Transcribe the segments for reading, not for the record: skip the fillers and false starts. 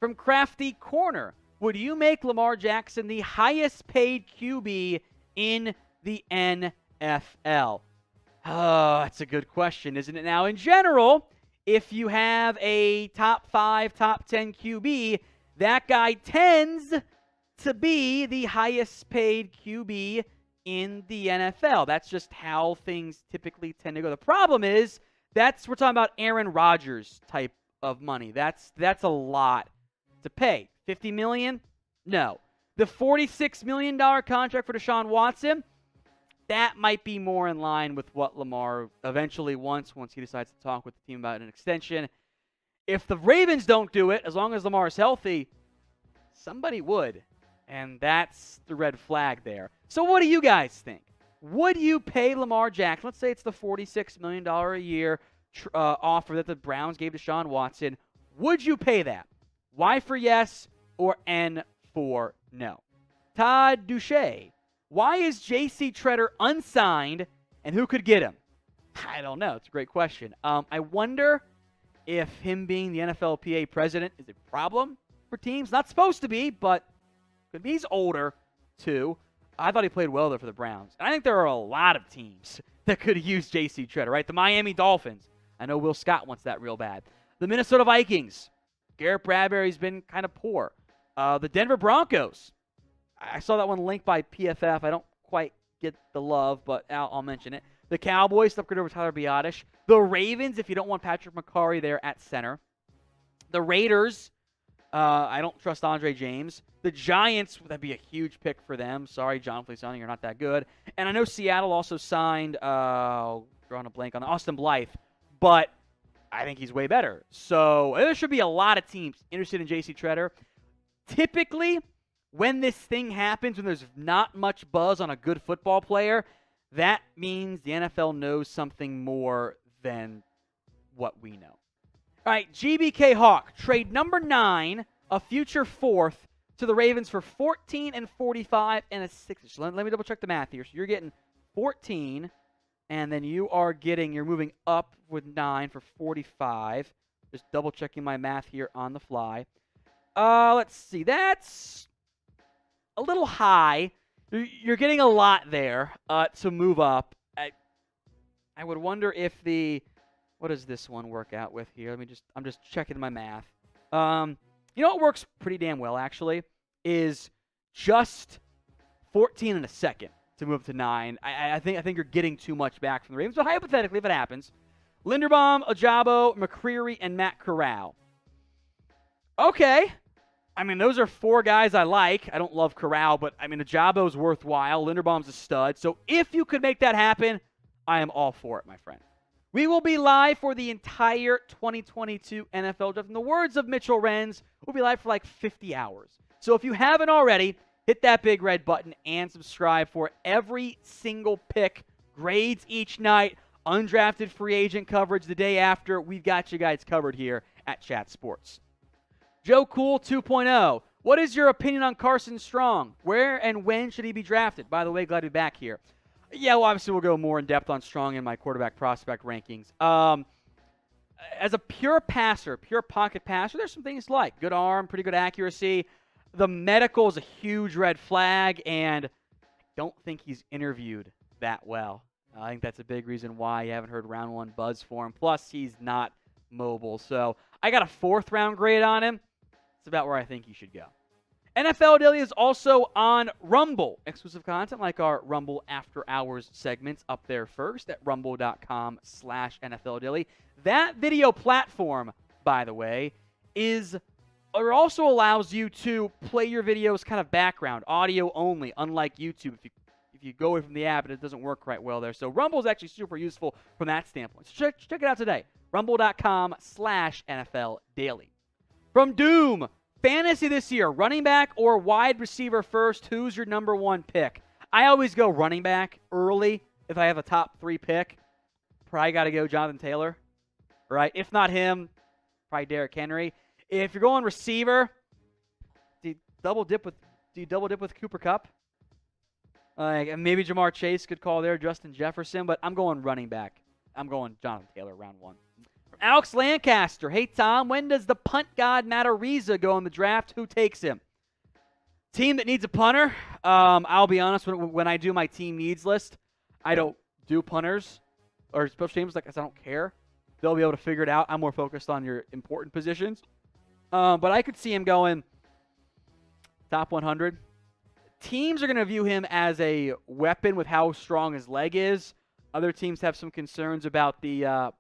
From Crafty Corner, would you make Lamar Jackson the highest paid QB in the NFL? Oh, that's a good question, isn't it? Now, in general, if you have a top 5, top 10 QB, that guy tends to be the highest paid QB in the NFL. That's just how things typically tend to go. The problem is we're talking about Aaron Rodgers type of money. That's a lot to pay. $50 million? No. The $46 million contract for Deshaun Watson, that might be more in line with what Lamar eventually wants once he decides to talk with the team about an extension. If the Ravens don't do it, as long as Lamar is healthy, somebody would. And that's the red flag there. So what do you guys think? Would you pay Lamar Jackson? Let's say it's the $46 million a year offer that the Browns gave to Deshaun Watson. Would you pay that? Y for yes or N for no? Todd Duche. Why is JC Tretter unsigned, and who could get him? I don't know. It's a great question. I wonder if him being the NFLPA president is a problem for teams. Not supposed to be, but could be. He's older, too. I thought he played well there for the Browns. And I think there are a lot of teams that could use JC Tretter, right? The Miami Dolphins. I know Will Scott wants that real bad. The Minnesota Vikings. Garrett Bradbury's been kind of poor. The Denver Broncos. I saw that one linked by PFF. I don't quite get the love, but I'll mention it. The Cowboys, upgrade over Tyler Biotish. The Ravens, if you don't want Patrick McCarry there at center. The Raiders, I don't trust Andre James. The Giants, that'd be a huge pick for them. Sorry, John Feliciano, you're not that good. And I know Seattle also signed, drawing a blank on Austin Blythe, but I think he's way better. So there should be a lot of teams interested in JC Tretter. Typically, when this thing happens, when there's not much buzz on a good football player, that means the NFL knows something more than what we know. All right, GBK Hawk, trade number 9, a future 4th, to the Ravens for 14 and 45 and a 6. So let me double check the math here. So you're getting 14, and then you're moving up with 9 for 45. Just double checking my math here on the fly. Let's see. That's a little high. You're getting a lot there to move up. I would wonder if what does this one work out with here? I'm just checking my math. You know what works pretty damn well, actually, is just 14 and a second to move to 9. I think you're getting too much back from the Ravens, but hypothetically, if it happens, Linderbaum, Ojabo, McCreary, and Matt Corral. Okay. I mean, those are 4 guys I like. I don't love Corral, but, I mean, Ojabo's worthwhile. Linderbaum's a stud. So if you could make that happen, I am all for it, my friend. We will be live for the entire 2022 NFL Draft. In the words of Mitchell Renz, we'll be live for like 50 hours. So if you haven't already, hit that big red button and subscribe for every single pick, grades each night, undrafted free agent coverage the day after. We've got you guys covered here at Chat Sports. Joe Cool 2.0. What is your opinion on Carson Strong? Where and when should he be drafted? By the way, glad to be back here. Yeah, well, obviously we'll go more in depth on Strong in my quarterback prospect rankings. As a pure passer, pure pocket passer, there's some things like good arm, pretty good accuracy. The medical is a huge red flag, and I don't think he's interviewed that well. I think that's a big reason why you haven't heard round 1 buzz for him. Plus, he's not mobile. So I got a 4th round grade on him. It's about where I think he should go. NFL Daily is also on Rumble. Exclusive content like our Rumble After Hours segments up there first at rumble.com/NFL Daily. That video platform, by the way, also allows you to play your videos kind of background, audio only, unlike YouTube. If you go away from the app, it doesn't work quite well there. So Rumble is actually super useful from that standpoint. So check it out today. Rumble.com/NFL Daily. From Doom, fantasy this year, running back or wide receiver first, who's your number 1 pick? I always go running back early if I have a top 3 pick. Probably got to go Jonathan Taylor, right? If not him, probably Derrick Henry. If you're going receiver, do you double dip with Cooper Kupp? And maybe Jamar Chase could call there, Justin Jefferson, but I'm going running back. I'm going Jonathan Taylor, round 1. From Alex Lancaster. Hey, Tom, when does the punt god Matariza go in the draft? Who takes him? Team that needs a punter. I'll be honest, when I do my team needs list, I don't do punters or special teams. Like I don't care. They'll be able to figure it out. I'm more focused on your important positions. But I could see him going top 100. Teams are going to view him as a weapon with how strong his leg is. Other teams have some concerns about the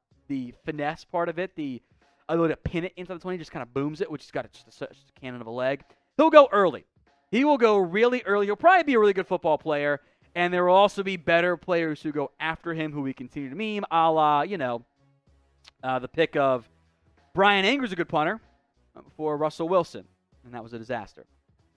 finesse part of it. The ability to pin it into the 20, just kind of booms it, which has got just a cannon of a leg. He'll go early. He will go really early. He'll probably be a really good football player, and there will also be better players who go after him who we continue to meme, a la, the pick of Brian Anger's a good punter for Russell Wilson, and that was a disaster.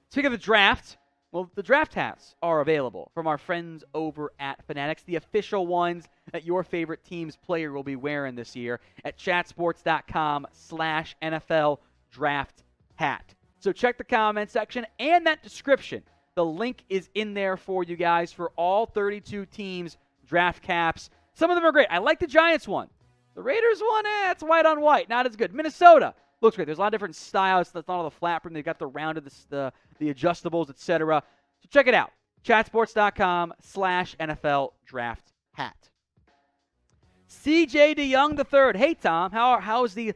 Speaking of the draft, well, the draft hats are available from our friends over at Fanatics, the official ones that your favorite team's player will be wearing this year at chatsports.com/NFL draft hat. So check the comment section and that description. The link is in there for you guys for all 32 teams' draft caps. Some of them are great. I like the Giants one. The Raiders one, it's white on white. Not as good. Minnesota looks great. There's a lot of different styles. That's not all the flat brim. They've got the rounded, the adjustables, etc. So check it out. Chatsports.com/NFL draft hat. CJ DeYoung III. Hey, Tom. How's the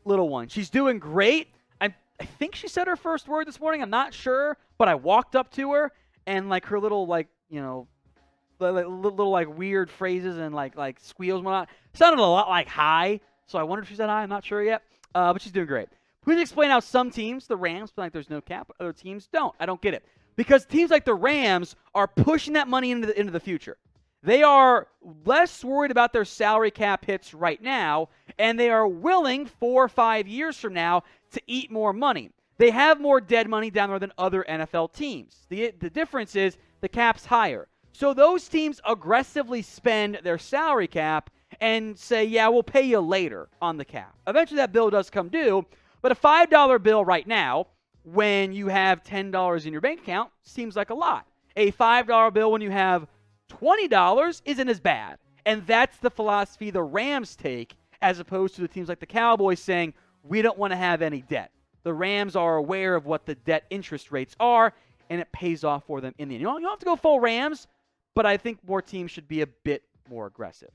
little one? She's doing great. I think she said her first word this morning. I'm not sure, but I walked up to her and her little little weird phrases and like squeals and whatnot sounded a lot like hi. So I wonder if she said hi. I'm not sure yet, but she's doing great. Please explain how some teams, the Rams, feel like there's no cap, other teams don't. I don't get it because teams like the Rams are pushing that money into the future. They are less worried about their salary cap hits right now, and they are willing 4 or 5 years from now to eat more money. They have more dead money down there than other NFL teams. The difference is the cap's higher. So those teams aggressively spend their salary cap and say, yeah, we'll pay you later on the cap. Eventually that bill does come due, but a $5 bill right now, when you have $10 in your bank account, seems like a lot. A $5 bill when you have $20 isn't as bad. And that's the philosophy the Rams take, as opposed to the teams like the Cowboys saying, we don't want to have any debt. The Rams are aware of what the debt interest rates are, and it pays off for them in the end. You don't have to go full Rams, but I think more teams should be a bit more aggressive.